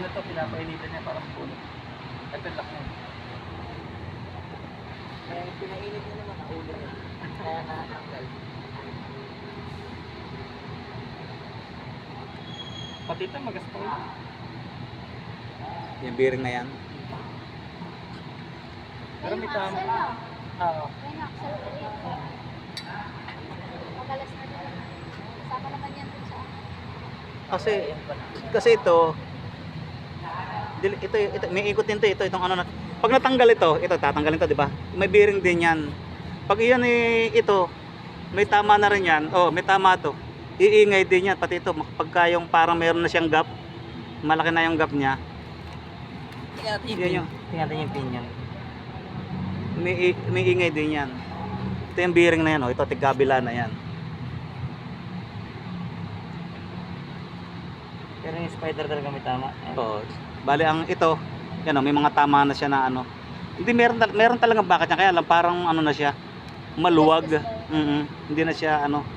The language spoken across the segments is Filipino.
ano to, pinapainitan niya parang puno. Ito lock niya. Kaya pinainit niya naman ang ulo niya. Kaya nakatanggal. Pati ito magaspang. Yung bearing na yan. Pero may tama. Oo. May naksal ulit. Magalas na din. Kasama naman yan dun sa Kasi ito may ikot din to, itong ano na. Pag natanggal ito tatanggalin to, di ba? May bearing din yan. Pag iyan ito, may tama na rin yan. Oh, may tama to. Iingay din yan pati ito. Pagka yung parang meron na siyang gap, malaki na yung gap niya. Tingnan natin yung pin yan. May ingay din yan. Ito yung bearing na yan, oh. Ito tigabila na yan. Pero yung spider talaga may tama. Oo. Bali ang ito, yan oh, may mga tama na siya na ano. Hindi meron talagang bakit niya, kaya lang parang ano na siya, maluwag. Hindi na siya ano.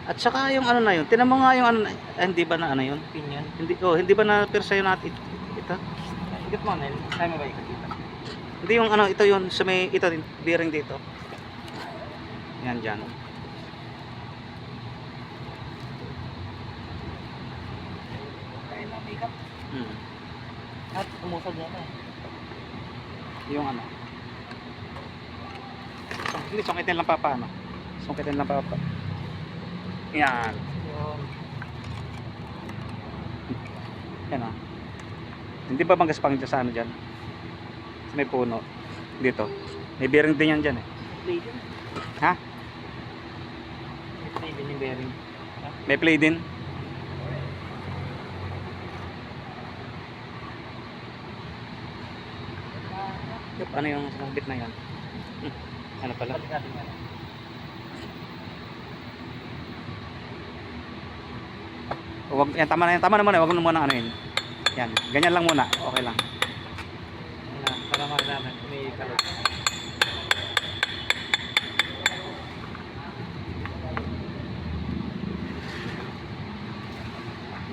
At saka yung ano na yun, tinan mo nga yung ano na, hindi ba na ano yun? Pin yan. Hindi ba na persa yun natin ito? Ikot mo, Nel. Kaya mo ba ikot dito? Hindi yung ano, ito yun, sa may ito din, bearing dito. Yan dyan. Kaya na make up. At umusag yan eh. Yung ano. Hindi, sungkitin lang papa ano. Sungkitin lang papa. Yan. Yun. Yan o. Hindi ba magaspang dyan sa ano dyan? Sa may puno. Dito. May bearing din yan dyan eh. Play din. Ha? May play din yung bearing. May play din. Ano yung bit na yan? Ano pala? Balik natin yan. Wag, yan, tama na muna. Wag mo muna ano yun. Yan. Ganyan lang muna. Okay lang. Yan na, para makalaman kung may kalot.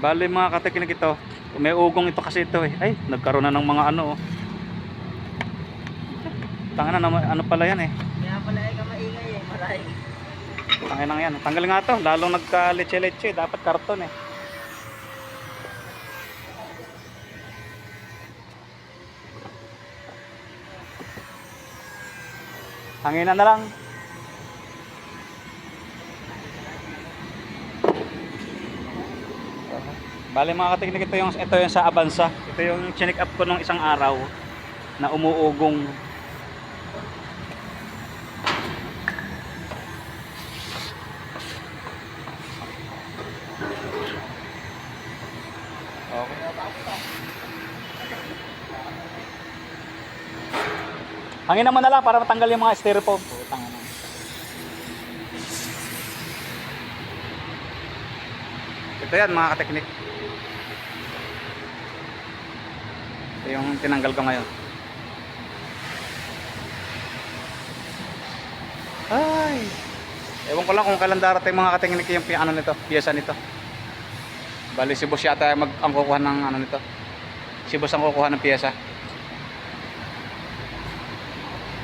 Bali mga kateknik ito. May ugong ito kasi ito eh. Ay, nagkaroon na ng mga ano oh. Tangina na ano pala yan eh. Kaya pala ay kamaingay eh, maray. Tangina nga yan. Tanggal nga to. Lalong nagka-leche-leche. Dapat karton eh. Hanginan na lang. Bale mga kateknik, ito yung sa Avanza. Ito yung chinik up ko nung isang araw na umuugong. Okay. Hanginan mo na lang para matanggal yung mga styrofoam. Putang ina. Ito yan mga kateknik. Ito yung tinanggal ko ngayon. Ay. Ewan ko lang kung kailan darating mga kateknik yung ano nito, piyesa nito. Bali si boss yata ang kukuha ng ano nito. Si boss ang kukuha ng piyesa.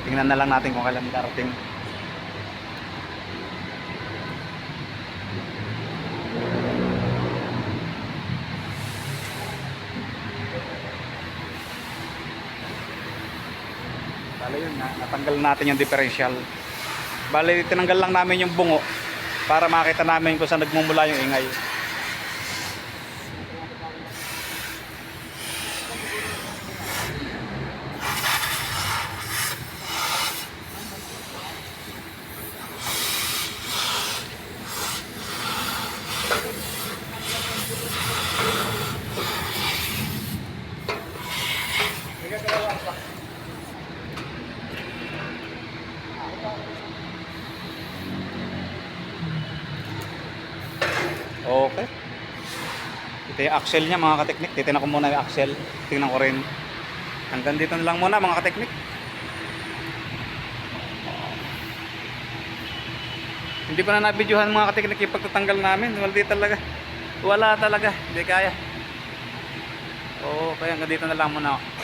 Tingnan na lang natin kung kailan darating. Bale yun na, natanggal natin yung differential. Bale tinanggal lang namin yung bungo para makita namin kung saan nagmumula yung ingay. Okay. Ito yung axle niya mga kateknik. Titignan ko muna yung axle. Tingnan ko rin. Hanggang dito na lang muna mga kateknik. Hindi ko na nabidyohan mga kateknik yung pagtatanggal namin. Talaga. Wala talaga. Hindi kaya. Oo, kaya hanggang dito na lang muna ako.